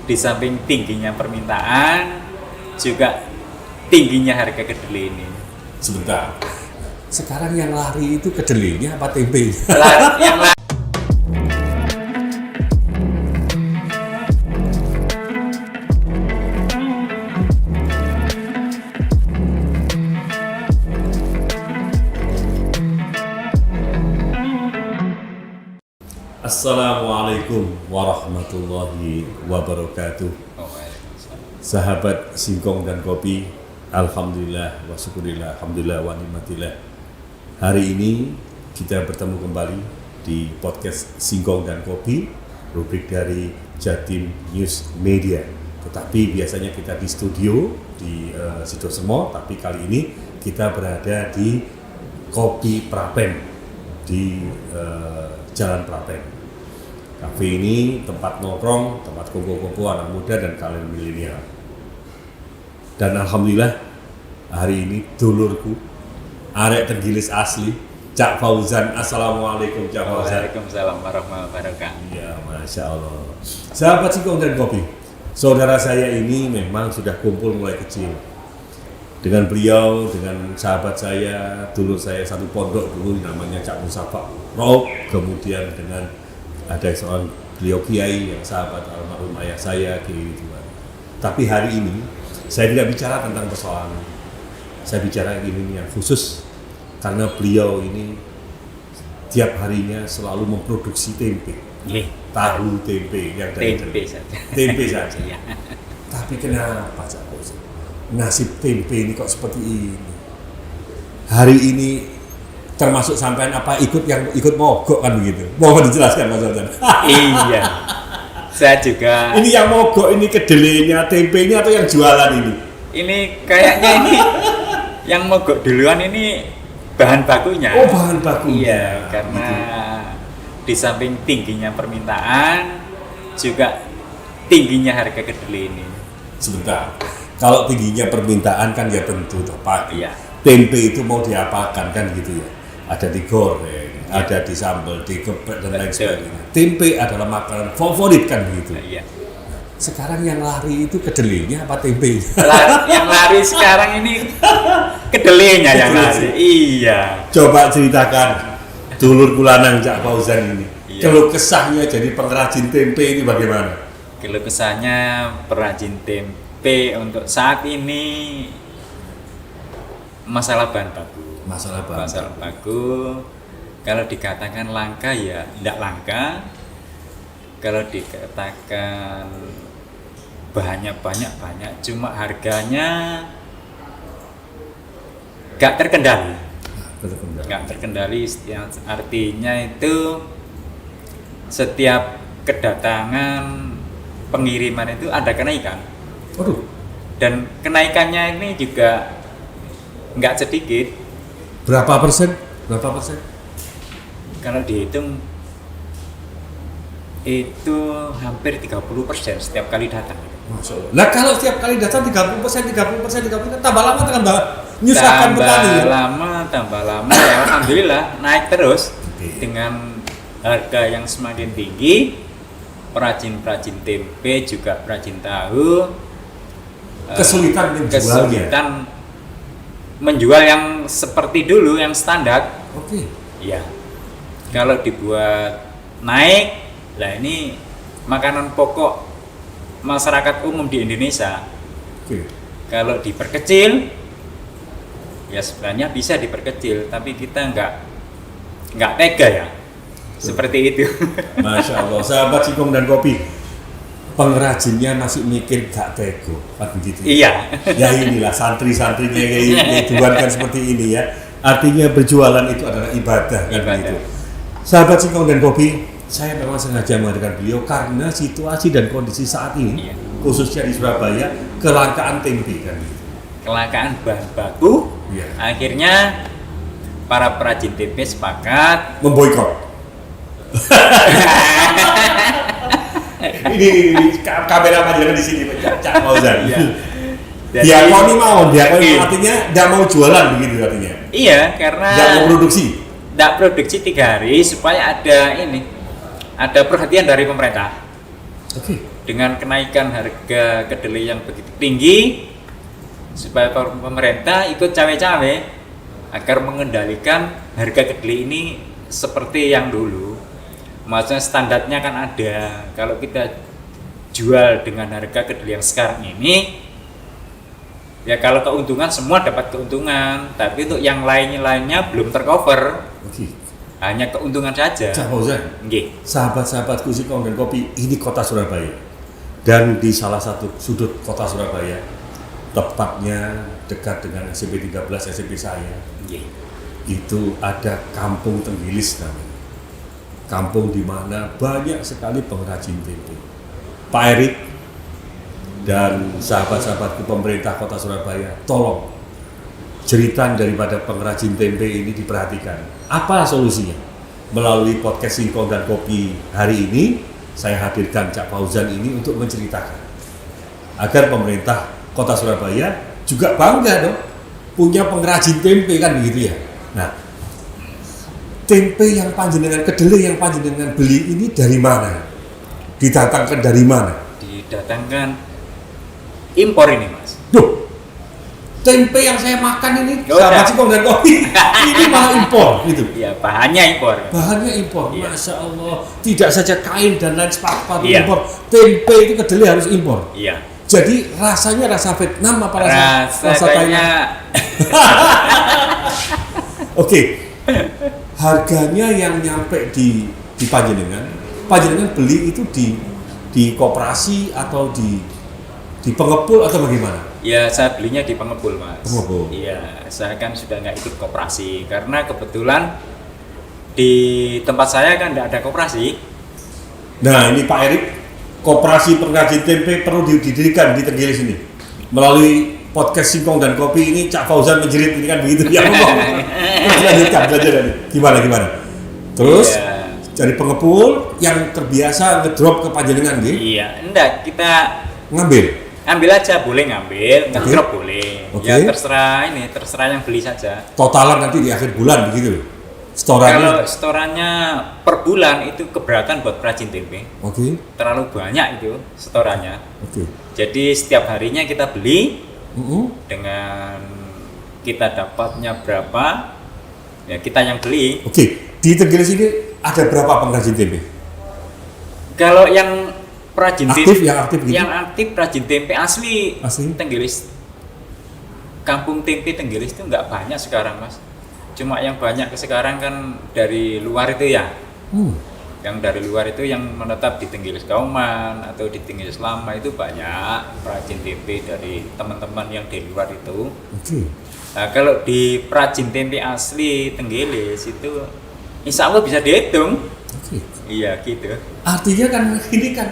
di samping tingginya permintaan juga tingginya harga kedelai ini. Sebentar. Sekarang yang lari itu kedelainya apa tempe? Yang Assalamualaikum warahmatullahi wabarakatuh. Sahabat Singkong dan Kopi, alhamdulillah wa syukurillah, alhamdulillah wa nikmatillah. Hari ini kita bertemu kembali di podcast Singkong dan Kopi, rubrik dari Jatim News Media. Tetapi biasanya kita di studio di Sidoarjo, tapi kali ini kita berada di Kopi Prapen di Jalan Prapen. Kafe ini tempat nongkrong, tempat kumpul-kumpul anak muda dan kalian milenial. Dan alhamdulillah hari ini dulurku arek tergilis asli Cak Fauzan. Assalamualaikum Cak Fauzan. Waalaikumsalam warahmatullahi wabarakatuh. Ya, Masya Allah. Sahabat Singkong dan Kopi, saudara saya ini memang sudah kumpul mulai kecil. Dengan beliau, dengan sahabat saya, dulur saya satu pondok dulu namanya Cak Musafa Rob, kemudian dengan ada seorang beliau kiai yang sahabat almarhum ayah saya, Kiai Ridwan. Tapi hari ini saya tidak bicara tentang persoalan, saya bicara ini yang khusus karena beliau ini tiap harinya selalu memproduksi tempe, tahu tempe yang dari tempe saja. Ya. Tapi kenapa Cak Fauzan? Nasib tempe ini kok seperti ini? Hari ini termasuk sampean apa ikut mogok kan begitu? Mohon dijelaskan Mas Fauzan. Iya. Saya juga. Ini yang mogok ini kedelainya, tempenya atau yang jualan ini? Ini kayaknya ini yang mogok duluan ini bahan bakunya. Oh, bahan bakunya. Iya, karena di samping tingginya permintaan juga tingginya harga kedelai ini. Sebentar. Kalau tingginya permintaan kan ya tentu tepat. Iya. Tempe itu mau diapakan kan gitu ya? Ada digoreng, ada disambal, digeprek dan lain sebagainya. Tempe adalah makanan favorit kan begitu. Iya. Sekarang yang lari itu kedelainya apa tempe? Yang lari sekarang ini kedelainya yang lari. Iya. Coba ceritakan dulur kulanang Cak Fauzan ini. Iya. Keluh kesahnya jadi pengrajin tempe ini bagaimana? Keluh kesahnya perajin tempe untuk saat ini masalah bahan baku. Masalah baku. Kalau dikatakan langka ya tidak langka. Kalau dikatakan bahannya banyak, cuma harganya nggak terkendali. Nggak terkendali, artinya itu setiap kedatangan pengiriman itu ada kenaikan. Waduh. Dan kenaikannya ini juga nggak sedikit. Berapa persen? Kalau dihitung itu hampir 30% setiap kali datang. Masya Allah. Nah kalau setiap kali datang 30%, tambah lama menyusahkan petani. Tambah lama ya alhamdulillah naik terus dengan harga yang semakin tinggi. Perajin tempe juga perajin tahu kesulitan menjual yang seperti dulu yang standar. Oke. Ya. Kalau dibuat naik, lah ini makanan pokok masyarakat umum di Indonesia. Oke. Kalau diperkecil, ya sebenarnya bisa diperkecil, tapi kita nggak tega ya. Seperti itu. Masya Allah. Sahabat Singkong dan Kopi, pengrajinnya masih mikir gak tego, kan begitu? Iya. Ya inilah santri-santrinya kayak Tuhan kan seperti ini ya. Artinya berjualan itu adalah ibadah kan begitu. Sahabat Singkong dan Kopi, saya memang sengaja menghadirkan beliau karena situasi dan kondisi saat ini, khususnya di Surabaya, kelangkaan tempe kan gitu. Kelangkaan bahan baku. Iya. Akhirnya para perajin tempe sepakat memboikot. ini kamera jangan di sini Cak Fauzan. Diakoni artinya tidak mau jualan begitu artinya. Iya, karena tidak mau produksi. Tidak produksi 3 hari supaya ada perhatian dari pemerintah. Oke. dengan kenaikan harga kedelai yang begitu tinggi, supaya pemerintah ikut cawe-cawe agar mengendalikan harga kedelai ini seperti yang dulu. Maksudnya standarnya kan ada. Kalau kita jual dengan harga kedelai yang sekarang ini, ya kalau keuntungan semua dapat keuntungan, tapi untuk yang lainnya belum tercover. Hanya keuntungan saja. Cak Fauzan, sahabat-sahabatku Singkong dan Kopi, ini kota Surabaya. Dan di salah satu sudut kota Surabaya, tepatnya dekat dengan SMP 13, SMP saya, itu ada Kampung Tenggilis namanya. Kampung di mana banyak sekali pengrajin tempe. Pak Erik dan sahabat-sahabatku pemerintah kota Surabaya, tolong jeritan daripada pengrajin tempe ini diperhatikan. Apa solusinya? Melalui podcast Singkong dan Kopi hari ini, saya hadirkan Cak Fauzan ini untuk menceritakan agar pemerintah kota Surabaya juga bangga dong punya pengrajin tempe, kan begitu ya. Nah, tempe yang panjenengan, kedelai yang panjenengan beli ini dari mana? Didatangkan dari mana? Didatangkan impor ini, Mas. Duh, tempe yang saya makan ini sahabat Singkong dan Kopi ini malah impor gitu. Iya, bahannya impor. Bahannya impor. Iya. Masya Allah, tidak saja kain dan lain sepatu impor, tempe itu kedelai harus impor. Iya. Jadi rasanya rasa Vietnam apa rasa Thailand? Oke. Harganya yang nyampe di panjenengan beli itu di koperasi atau di pengepul atau bagaimana? Ya, saya belinya di pengepul, Mas. Pengepul. Iya, saya kan sudah nggak ikut koperasi karena kebetulan di tempat saya kan nggak ada koperasi. Nah, ini Pak Erik, koperasi pengrajin tempe perlu didirikan di Tenggilis ini. Melalui podcast Singkong dan Kopi ini Cak Fauzan menjerit ini kan begitu ya. Lanjutkan belajar tadi. Gimana? Terus cari pengepul yang terbiasa ngedrop ke panjenengan gitu. Iya, enggak, kita ngambil aja, boleh ngambil, ngedrop boleh. Ya terserah yang beli saja. Totalan nanti di akhir bulan begitu. Kalau setorannya per bulan itu keberatan buat perajin tempe. Terlalu banyak itu setorannya. Jadi setiap harinya kita beli dengan kita dapatnya berapa, ya kita yang beli. Di Tenggilis ini ada berapa pengrajin tempe? Kalau yang perajin yang aktif gitu? Yang aktif perajin tempe asli Tenggilis, kampung tempe Tenggilis itu nggak banyak sekarang, Mas. Cuma yang banyak sekarang kan dari luar itu ya. Yang dari luar itu yang menetap di Tenggilis Kauman atau di Tenggilis Lama itu banyak perajin tempe dari teman-teman yang di luar itu. Nah, kalau di perajin tempe asli Tenggilis itu insya Allah bisa dihitung. Iya gitu. Artinya kan ini kan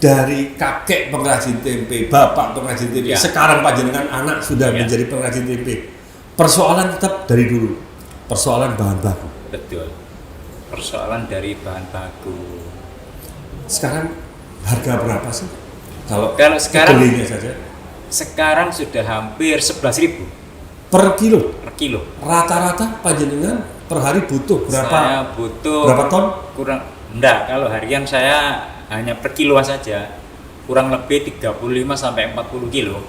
dari kakek pengrajin tempe, bapak pengrajin tempe, sekarang panjenengan anak sudah menjadi pengrajin tempe. Persoalan tetap dari dulu, persoalan bahan baku. Betul, persoalan dari bahan baku. Sekarang harga berapa sih? Kalau sekarang kedelainya saja? Sekarang sudah hampir 11.000 per kilo. Rata-rata panjenengan per hari butuh berapa? Saya butuh berapa ton? Enggak, kalau harian saya hanya per kilo saja, kurang lebih 35 sampai 40 kilo.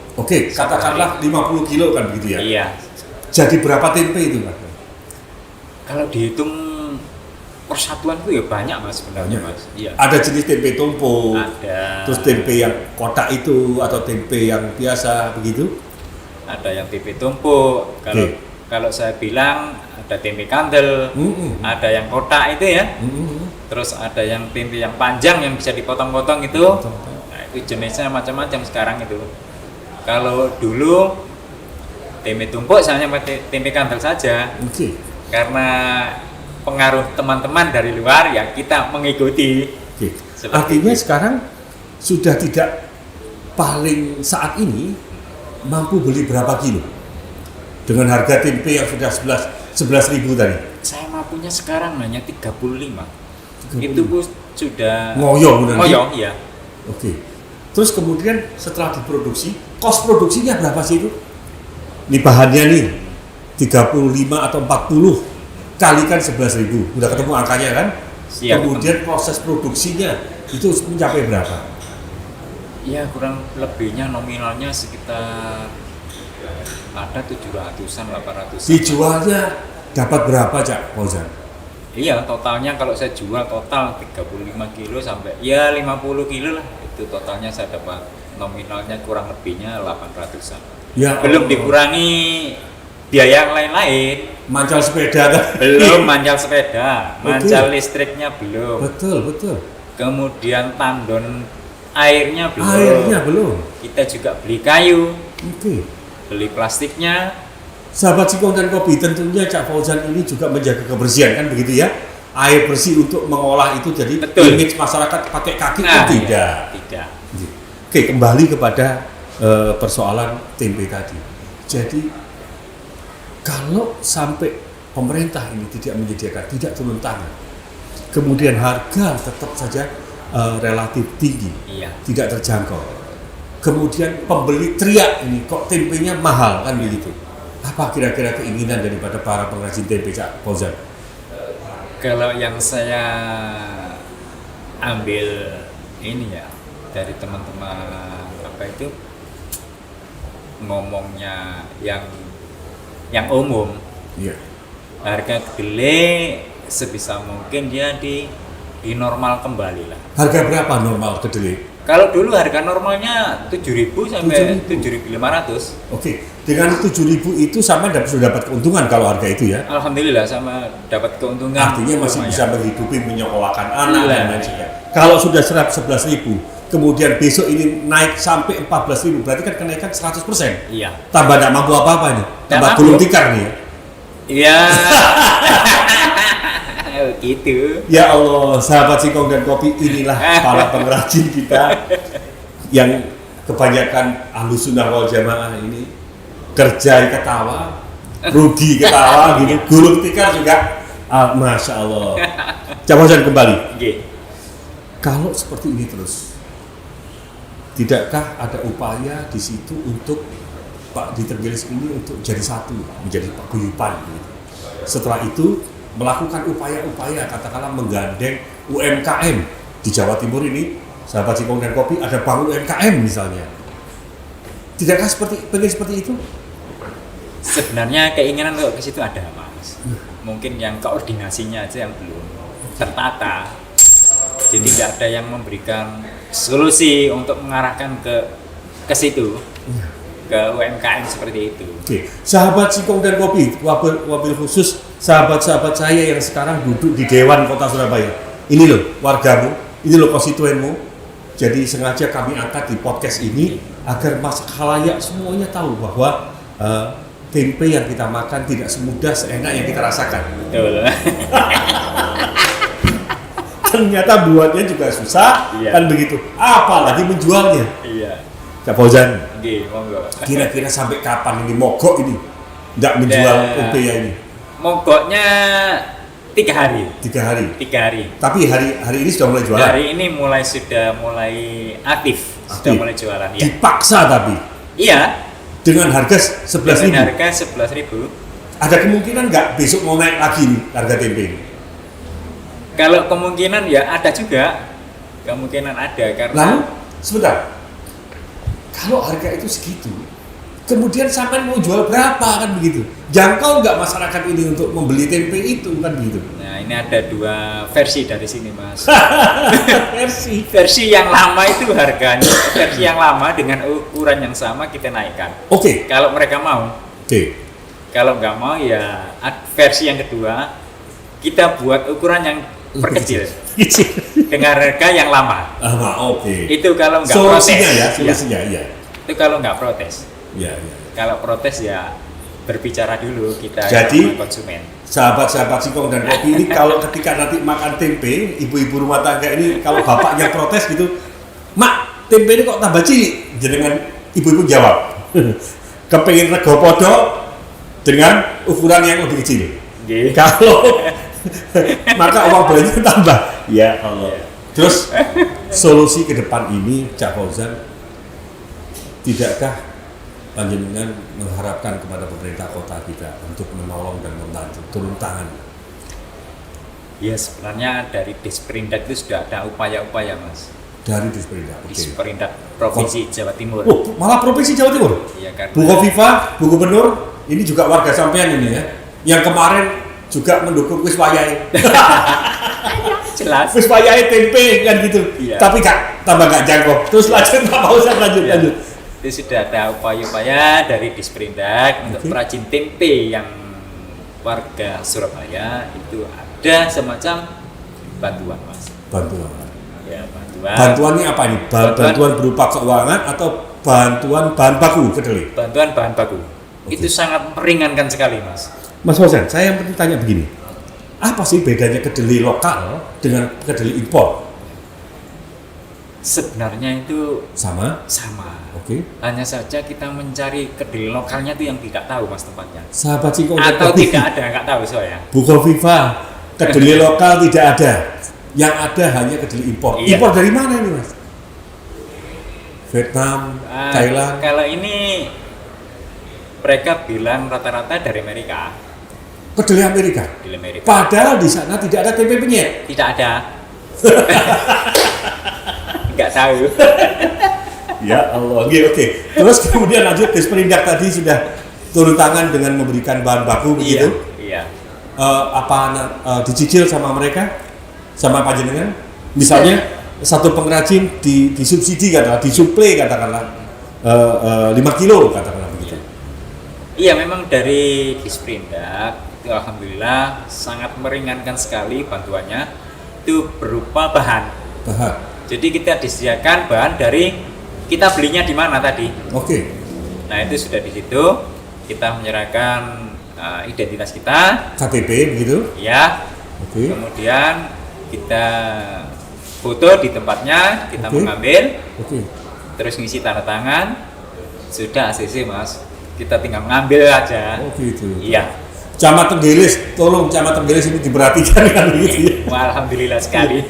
Katakanlah 50 kilo kan begitu ya? Iya. Jadi berapa tempe itu, Pak? Kalau dihitung persatuan itu ya banyak, Mas, sebenarnya, Mas. Iya. Ada jenis tempe tumpuk. Ada. Terus tempe yang kotak itu atau tempe yang biasa begitu? Ada yang tempe tumpuk. Kalau saya bilang ada tempe kandel, ada yang kotak itu ya. Terus ada yang tempe yang panjang yang bisa dipotong-potong itu. Nah, itu jenisnya macam-macam sekarang itu. Kalau dulu tempe tumpuk saya hanya tempe kandel saja. Karena pengaruh teman-teman dari luar ya kita mengikuti. Artinya sekarang sudah tidak, paling saat ini mampu beli berapa kilo dengan harga tempe yang sudah 11.000 tadi? Saya mampunya sekarang hanya 35. Itu pun sudah ngoyo ya. Terus kemudian setelah diproduksi, kos produksinya berapa sih itu? Ini bahannya nih 35 atau 40 kalikan 11.000, udah ketemu angkanya kan? Kemudian proses produksinya itu mencapai berapa? Ya kurang lebihnya nominalnya sekitar ada 700-an, 800-an. Dijualnya dapat berapa Cak Fauzan? Iya, totalnya kalau saya jual total 35 kilo sampai ya 50 kilo lah. Itu totalnya saya dapat nominalnya kurang lebihnya 800-an. Ya, belum dikurangi biaya yang lain-lain. Mancal sepeda kan? Belum mancal sepeda, mancal listriknya belum. Betul. Kemudian tandon airnya belum. Kita juga beli kayu. Oke. Beli plastiknya. Sahabat Singkong dan Kopi, tentunya Cak Fauzan ini juga menjaga kebersihan kan begitu ya? Air bersih untuk mengolah itu jadi image masyarakat pakai kaki itu tidak. Oke, kembali kepada persoalan tempe tadi. Jadi kalau sampai pemerintah ini tidak menyediakan, tidak turun tangan, kemudian harga tetap saja relatif tinggi, tidak terjangkau. Kemudian pembeli teriak ini kok tempenya mahal kan begitu. Apa kira-kira keinginan daripada para pengrajin tempe Cak Fauzan? Kalau yang saya ambil ini ya dari teman-teman apa itu ngomongnya yang umum. Iya. Harga kedelai sebisa mungkin dia di normal kembali lah. Harga berapa normal kedelai? Kalau dulu harga normalnya 7.000 sampai 7.500. Oke, dengan 7.000 itu sama sudah dapat keuntungan kalau harga itu ya? Alhamdulillah sama dapat keuntungan. Artinya masih bisa menghidupi, menyekolahkan anak dan lain sebagainya. Kalau sudah 11.000, kemudian besok ini naik sampai 14.000, berarti kan kenaikan 100%. Iya. Tambah tidak mampu apa-apa nih, tambah gulung tikar nih ya? Iya. Gitu. Ya Allah, sahabat Singkong dan Kopi, inilah para pengrajin kita yang kebanyakan Ahlus Sunnah wal Jamaah ini kerja ketawa, rugi ketawa gitu, gulung tikar juga, Masya Allah. Coba saya kembali. Kalau seperti ini terus, tidakkah ada upaya di situ untuk Pak Ditergilis ini untuk jadi satu, menjadi paguyuban gitu. Setelah itu melakukan upaya-upaya katakanlah menggandeng UMKM di Jawa Timur ini, sahabat Singkong dan Kopi, ada bangun UMKM misalnya. Tidakkah pengen seperti itu? Sebenarnya keinginan ke situ ada, Mas. Mungkin yang koordinasinya aja yang belum tertata. Jadi nggak ada yang memberikan solusi untuk mengarahkan ke situ. Ke UMKM seperti itu. Oke, sahabat Singkong dan Kopi, wabil khusus sahabat-sahabat saya yang sekarang duduk di Dewan Kota Surabaya. Ini loh wargamu, ini loh konstituenmu. Jadi sengaja kami angkat di podcast ini agar khalayak semuanya tahu bahwa tempe yang kita makan tidak semudah seenak yang kita rasakan. Betul. Ternyata buatnya juga susah, kan begitu. Apalagi menjualnya. Iya. Cak Fauzan, monggo. Kira-kira sampai kapan ini mogok ini tidak menjual tempe ini? Mogoknya 3 hari. 3 hari. 3 hari. Tapi hari ini sudah mulai jualan. Hari ini sudah mulai aktif. Sudah mulai jualan. Ya. Dipaksa tapi. Iya. Dengan harga 11.000. Dengan harga 11.000. Ada kemungkinan nggak besok mau naik lagi nih harga tempe ini? Kalau kemungkinan ya ada juga. Kemungkinan ada karena. Lalu sebentar. Kalau harga itu segitu, kemudian sampai mau jual berapa kan begitu? Jangkau nggak masyarakat ini untuk membeli tempe itu kan begitu? Nah ini ada 2 versi dari sini Mas. versi yang lama itu harganya, versi yang lama dengan ukuran yang sama kita naikkan. Oke. Kalau mereka mau. Oke. Kalau nggak mau ya versi yang kedua kita buat ukuran yang perkecil. Dengan harga yang lama. Oke. Itu kalau nggak protes. Solusinya ya. Itu kalau nggak protes. Ya. Kalau protes ya berbicara dulu kita. Jadi konsumen. Sahabat-sahabat Singkong dan Kopi ini kalau ketika nanti makan tempe, ibu-ibu rumah tangga ini kalau bapaknya protes gitu, Mak, tempe ini kok tambah cilik? Dengan ibu-ibu jawab, kepengen rego podo dengan ukuran yang lebih kecil. Kalau maka uang belanja tambah. Ya Allah. Terus solusi ke depan ini Cak Fauzan, tidakkah panjenengan mengharapkan kepada pemerintah kota kita untuk menolong dan membantu turun tangan? Ya sebenarnya dari Disperindak itu sudah ada upaya-upaya Mas. Dari Disperindak. Disperindak Provinsi Jawa Timur. Oh, malah Provinsi Jawa Timur? Iya, karena Bu Khofifah, Bu Gubernur, ini juga warga sampean ini ya, yang kemarin juga mendukung kuis wayai. jelas. Kuis wayai tempe kan gitu, Iya. tapi tambah nggak jangkau. Terus lanjut Pak Fauzan, lanjut. Itu sudah ada upaya-upaya dari Disperindak untuk perajin tempe yang warga Surabaya itu ada semacam bantuan, Mas. Bantuan. Ya, bantuan. Bantuannya apa ini? Bantuan berupa keuangan atau bantuan bahan baku kedelai? Bantuan bahan baku. Itu sangat meringankan sekali, Mas. Mas Fauzan, saya yang penting tanya begini. Apa sih bedanya kedelai lokal dengan kedelai impor? Sebenarnya itu Sama? Oke. Hanya saja kita mencari kedelai lokalnya itu yang tidak tahu, Mas, tempatnya. Sahabat Singkong Atau tidak ada, nggak tahu saya. Bu Khofifah, kedelai lokal tidak ada. Yang ada hanya kedelai impor. Iya. Impor dari mana ini, Mas? Vietnam, Thailand. Kalau ini mereka bilang rata-rata dari Amerika. Kedelai Amerika. Di Amerika. Padahal di sana tidak ada tempe penyet. Tidak ada. Nggak tahu. Ya Allah. Oke. Terus kemudian lanjut, Disperindak tadi sudah turun tangan dengan memberikan bahan baku begitu. Iya. Dicicil sama mereka, sama panjenengan? Misalnya satu pengrajin disubsidi katakanlah, disuplai katakanlah 5 kilo katakanlah begitu. Iya, memang dari Disperindak itu alhamdulillah sangat meringankan sekali bantuannya. Itu berupa bahan. Jadi kita disediakan bahan dari, kita belinya di mana tadi. Oke. Nah, itu sudah di situ kita menyerahkan identitas kita, KTP begitu. ya. Oke. Kemudian kita foto di tempatnya, kita Oke. mengambil, Oke. terus ngisi tanda tangan, sudah ACC, Mas. Kita tinggal mengambil aja. Oh gitu. Iya. Camat Tenggelis, tolong Camat Tenggelis ini diperhatikan kan begitu ya. Wah, alhamdulillah sekali.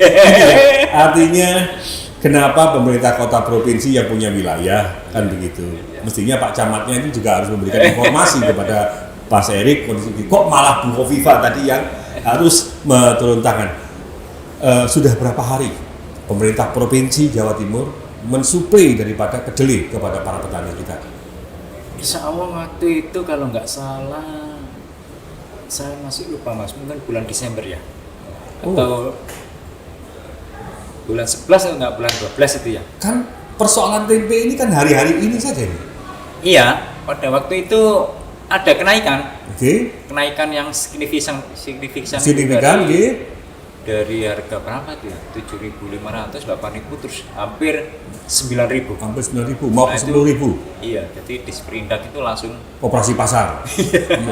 Artinya kenapa pemerintah kota provinsi yang punya wilayah kan begitu. Mestinya Pak Camatnya ini juga harus memberikan informasi kepada Pak Erik kondisi kok malah Bu Khofifah tadi yang harus turun tangan. Sudah berapa hari pemerintah provinsi Jawa Timur mensuplai daripada kedelai kepada para petani kita? Insya Allah waktu itu kalau nggak salah, saya masih lupa, Mas, mungkin bulan Desember ya, atau bulan 11 atau enggak bulan 12 itu ya. Kan persoalan tempe ini kan hari-hari ini saja nih. Iya, pada waktu itu ada kenaikan. Oke. Kenaikan yang signifikan Signifikan, dari harga berapa tuh ya? 7.500, 8.000, terus hampir 9.000. Hampir 9.000, mau ke Nah, itu- 10.000. Iya, jadi Disperindak itu langsung Operasi pasar.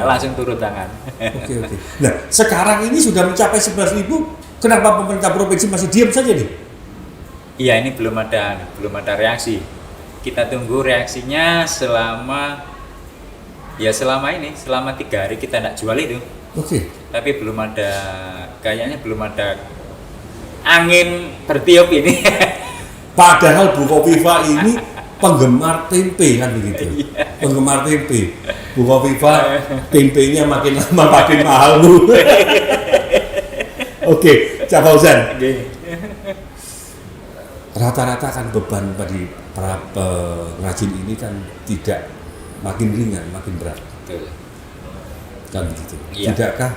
langsung turun tangan. Oke. Nah, sekarang ini sudah mencapai 11.000. Kenapa pemerintah provinsi masih diam saja nih? Iya, ini belum ada reaksi. Kita tunggu reaksinya selama 3 hari kita tidak jual itu. Oke. Tapi kayaknya belum ada angin bertiup ini. Padahal Bu Khofifah ini penggemar tempe kan begitu. Penggemar tempe. Bu Khofifah tempenya makin lama makin mahal Bu. Oke, Cak Fauzan. Rata-rata kan beban bagi para pengrajin ini kan tidak makin ringan, makin berat. Betul. Kan begitu. Iya. Tidakkah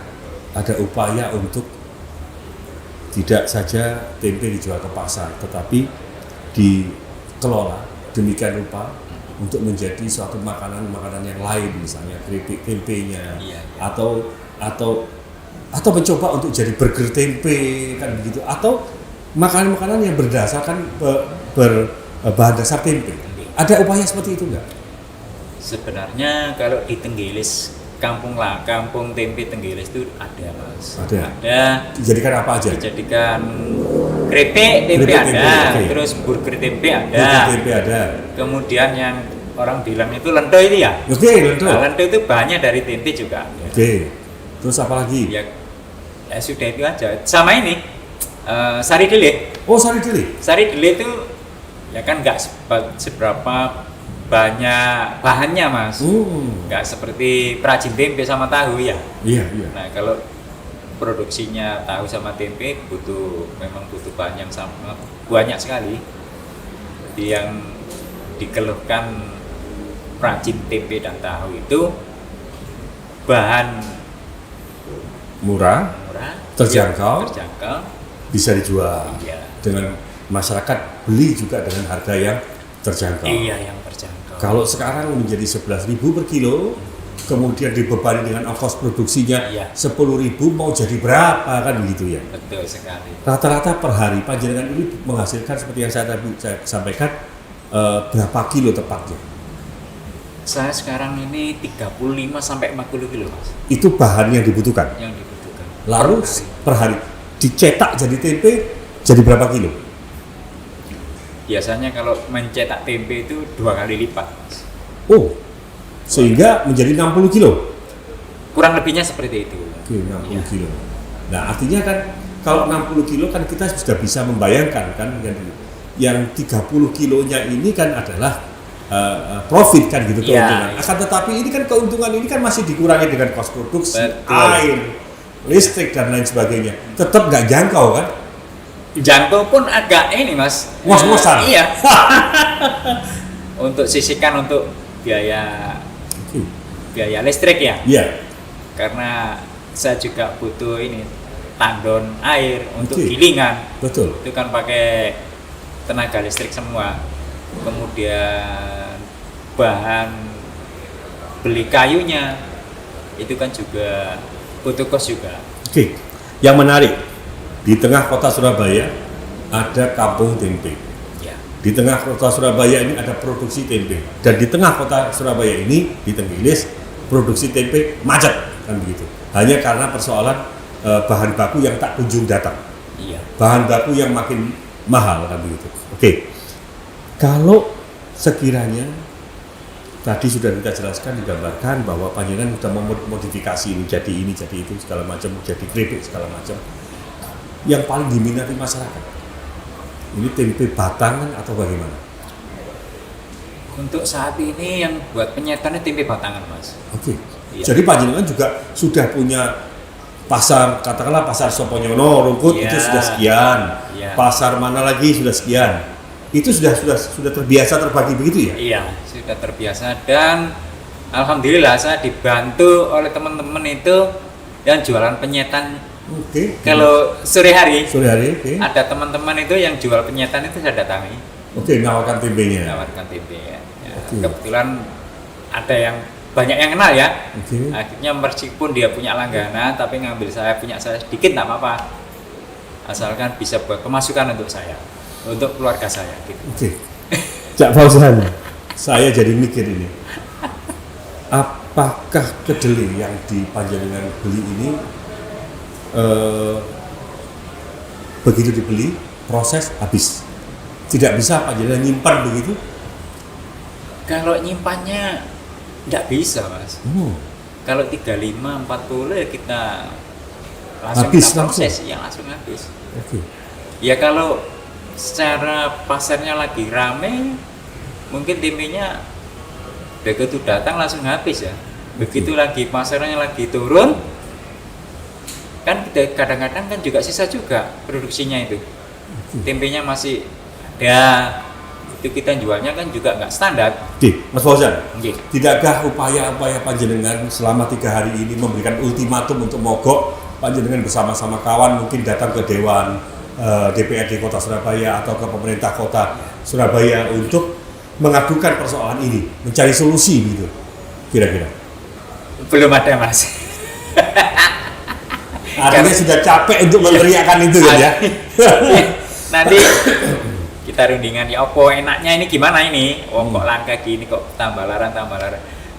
ada upaya untuk tidak saja tempe dijual ke pasar, tetapi dikelola demikian rupa untuk menjadi suatu makanan yang lain, misalnya keripik tempenya, Iya. atau mencoba untuk jadi burger tempe kan begitu, atau makanan-makanan yang berdasarkan berbahan dasar tempe. Ada upaya seperti itu enggak? Sebenarnya kalau di Tenggelis, kampung tempe Tenggelis itu ada, Mas. Ada. Dijadikan apa aja? Dijadikan keripik tempe Keripik ada, tempe, oke. terus burger tempe ada. Burger tempe ada. Kemudian yang orang bilang itu lento itu ya. Oke, lento. Nah, lento itu bahannya dari tempe juga ada. Oke. Terus apa lagi? Ya sudah itu aja. Sama ini sari dele. Oh, sari dele. Sari dele itu ya kan nggak seberapa banyak bahannya, Mas. Nggak seperti perajin tempe sama tahu ya. Iya. Nah, kalau produksinya tahu sama tempe memang butuh bahan yang sama banyak sekali. Yang dikeluhkan perajin tempe dan tahu itu bahan murah, terjangkau, bisa dijual. Iya. Dengan masyarakat beli juga dengan harga yang terjangkau. Iya, yang terjangkau. Kalau sekarang menjadi 11.000 per kilo, kemudian dibebani dengan ongkos produksinya 10.000, mau jadi berapa kan begitu ya? Betul sekali. Rata-rata per hari panjenengan ini menghasilkan seperti yang saya tadi sampaikan berapa kilo tepatnya? Saya sekarang ini 35 sampai 40 kilo, Mas. Itu bahan yang dibutuhkan. Yang dibutuhkan. Lalu per hari dicetak jadi tempe jadi berapa kilo? Biasanya kalau mencetak tempe itu 2 kali lipat, Mas. Oh, sehingga menjadi 60 kilo. Kurang lebihnya seperti itu. Oke, 60 kilo. Nah, artinya kan kalau 60 kilo kan kita sudah bisa membayangkan kan yang 30 kilonya ini kan adalah profit kan gitu keuntungan. Akan tetapi ini kan keuntungan ini kan masih dikurangi dengan kos produksi, air, listrik dan lain sebagainya. Tetap nggak jangkau kan? Jangkau pun agak ini, Mas. Ngos-ngosan. Iya. Untuk sisihkan untuk biaya listrik ya. Iya. Karena saya juga butuh ini tandon air untuk gilingan. Betul. Itu kan pakai tenaga listrik semua. Kemudian bahan beli kayunya itu kan juga butuh kos juga. Oke. Yang menarik, di tengah kota Surabaya ada kampung tempe. Ya. Di tengah kota Surabaya ini ada produksi tempe. Dan di tengah kota Surabaya ini di Tenggilis produksi tempe macet kan begitu. Hanya karena persoalan bahan baku yang tak kunjung datang. Iya. Bahan baku yang makin mahal kan begitu. Oke. Kalau sekiranya tadi sudah kita jelaskan, digambarkan bahwa panjenengan sudah memodifikasi ini jadi itu segala macam, jadi keripik segala macam. Yang paling diminati masyarakat ini tempe batangan atau bagaimana? Untuk saat ini yang buat penyetannya tempe batangan, Mas. Oke. Iya. Jadi panjenengan juga sudah punya pasar, katakanlah pasar Soponyono, Rungkut itu sudah sekian. Iya. Pasar mana lagi sudah sekian. Itu sudah terbiasa terbagi begitu ya? Iya, sudah terbiasa dan alhamdulillah saya dibantu oleh teman-teman itu yang jualan penyetan. Oke. Kalau sore hari ada teman-teman itu yang jual penyetan itu saya datangi. Oke, nawarkan tempenya. Nawarkan tempe ya. Kebetulan ada yang banyak yang kenal ya. Akhirnya meskipun dia punya langganan tapi ngambil punya saya sedikit nggak apa-apa. Asalkan bisa buat pemasukan untuk saya. Untuk keluarga saya gitu. Oke. Cak Fauzan, saya jadi mikir ini. Apakah kedelai yang di panjenengan beli ini begitu dibeli proses habis? Tidak bisa panjenengan nyimpan begitu? Kalau nyimpannya tidak bisa, Mas. Kalau 35 40 ya kita langsung habis, kita proses langsung habis. Oke. Ya kalau secara pasarnya lagi rame, mungkin tempenya begitu datang langsung habis ya. Begitu lagi pasarnya lagi turun, kan kadang-kadang kan juga sisa juga produksinya itu. Tempenya masih ada, itu kita jualnya kan juga nggak standar. Mas Fauzan, tidakkah upaya-upaya panjenengan selama 3 hari ini memberikan ultimatum untuk mogok, panjenengan bersama-sama kawan mungkin datang ke Dewan DPRD Kota Surabaya atau ke pemerintah Kota Surabaya untuk mengadukan persoalan ini, mencari solusi gitu, kira-kira? Belum ada, Mas. Artinya sudah capek untuk meneriakan itu kan ya? Nanti kita rundingan ya, opo enaknya ini gimana ini? Kok langka gini, kok tambah larang.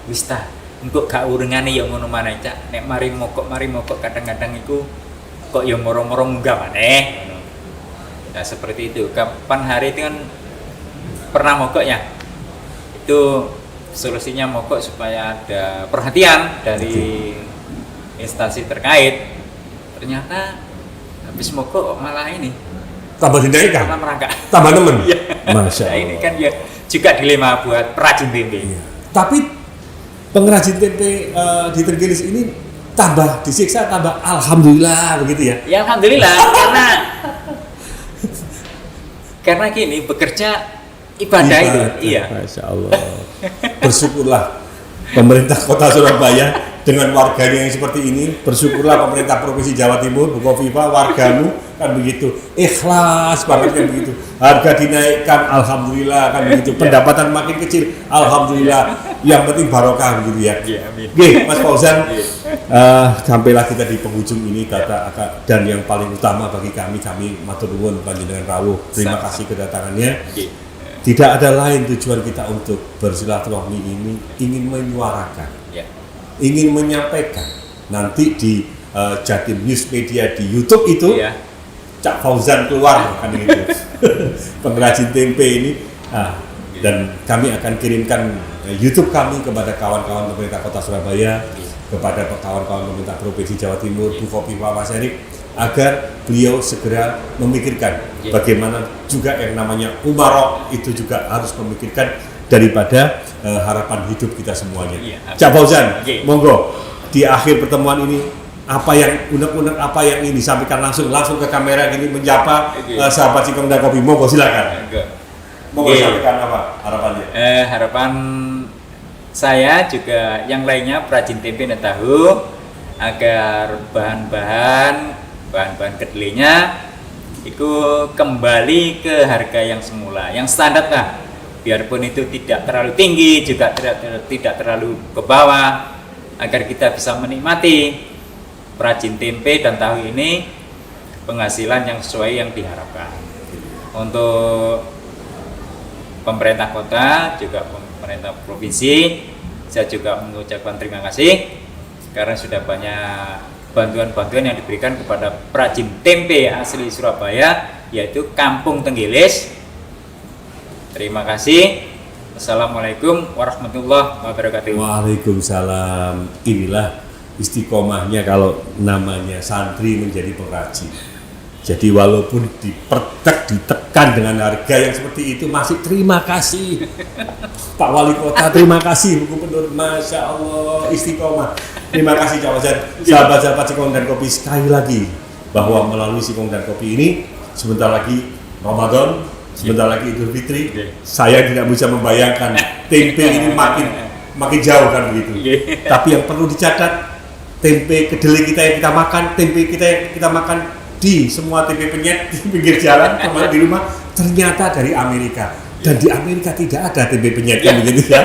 Wis ta, engko gak urengane ya ngono maneh, Cak. Nek mari mogok kadang-kadang iku kok ya moro-moro munggah maneh. Nah seperti itu. Kapan hari itu kan pernah mogok ya? Itu solusinya mogok supaya ada perhatian dari instansi terkait. Ternyata habis mogok malah ini tambah dinaikkan, malah merangkak, tambah nemen. Masya Allah. Nah, ini kan ya juga dilema buat perajin tempe. Tapi pengrajin tempe di Tenggilis ini tambah disiksa, tambah alhamdulillah begitu ya? Ya alhamdulillah karena gini bekerja ibadah itu. Iya. Masya Allah. Bersyukurlah pemerintah Kota Surabaya dengan warganya yang seperti ini. Bersyukurlah pemerintah Provinsi Jawa Timur, Bu Kofifa, wargamu kan begitu ikhlas banget kan begitu. Harga dinaikkan, alhamdulillah kan begitu. Pendapatan makin kecil, alhamdulillah. Yang penting barokah begitu ya. Oke, Mas Fauzan, sampailah kita di penghujung ini dan yang paling utama bagi kami matur nuwun panjenengan rawuh. Terima kasih kedatangannya. Tidak ada lain tujuan kita untuk bersilaturahmi ini ingin menyuarakan, ingin menyampaikan. Nanti di Jatim News Media di YouTube itu Cak Fauzan keluar kan itu pengrajin tempe ini, dan kami akan kirimkan YouTube kami kepada kawan-kawan pemerintah Kota Surabaya, kepada kawan-kawan pemerintah Provinsi Jawa Timur, Bu Kofifa, Mas Erik, agar beliau segera memikirkan bagaimana juga yang namanya umarok itu juga harus memikirkan daripada harapan hidup kita semuanya. Cak Fauzan, monggo di akhir pertemuan ini apa yang unek-unek, apa yang ini disampaikan langsung ke kamera gini menyapa sahabat Singkong dan Kopi. Monggo silakan. Monggo sampaikan apa harapannya? Harapan saya juga yang lainnya perajin tempe dan tahu agar bahan-bahan kedelainya itu kembali ke harga yang semula, yang standar lah. Biarpun itu tidak terlalu tinggi juga tidak terlalu ke bawah, agar kita bisa menikmati perajin tempe dan tahu ini penghasilan yang sesuai yang diharapkan. Untuk pemerintah kota juga pemerintah provinsi, saya juga mengucapkan terima kasih karena sudah banyak bantuan-bantuan yang diberikan kepada perajin tempe asli Surabaya, yaitu Kampung Tenggilis. Terima kasih. Assalamualaikum warahmatullahi wabarakatuh. Waalaikumsalam. Inilah istiqomahnya kalau namanya santri menjadi pengrajin. Jadi walaupun ditekan dengan harga yang seperti itu masih terima kasih. Pak Wali Kota terima kasih, Bu Gubernur, Masya Allah istiqomah. Terima kasih Cak Fauzan. Sahabat-sahabat Singkong dan Kopi, sekali lagi bahwa melalui Singkong dan Kopi ini sebentar lagi Ramadan, sebentar lagi Idul Fitri. Saya tidak bisa membayangkan tempe ini makin jauh kan begitu. Tapi yang perlu dicatat, tempe kedelai kita yang kita makan, tempe kita yang kita makan di semua tempe penyet di pinggir jalan kemarin di rumah ternyata dari Amerika, dan di Amerika tidak ada tempe penyet kan begitu ya.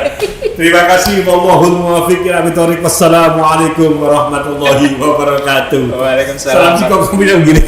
Terima kasih. Wallahul muwaffiq ila aqwamit thoriq. Wassalamualaikum warahmatullahi wabarakatuh. Waalaikumsalam. Salam Singkong begini.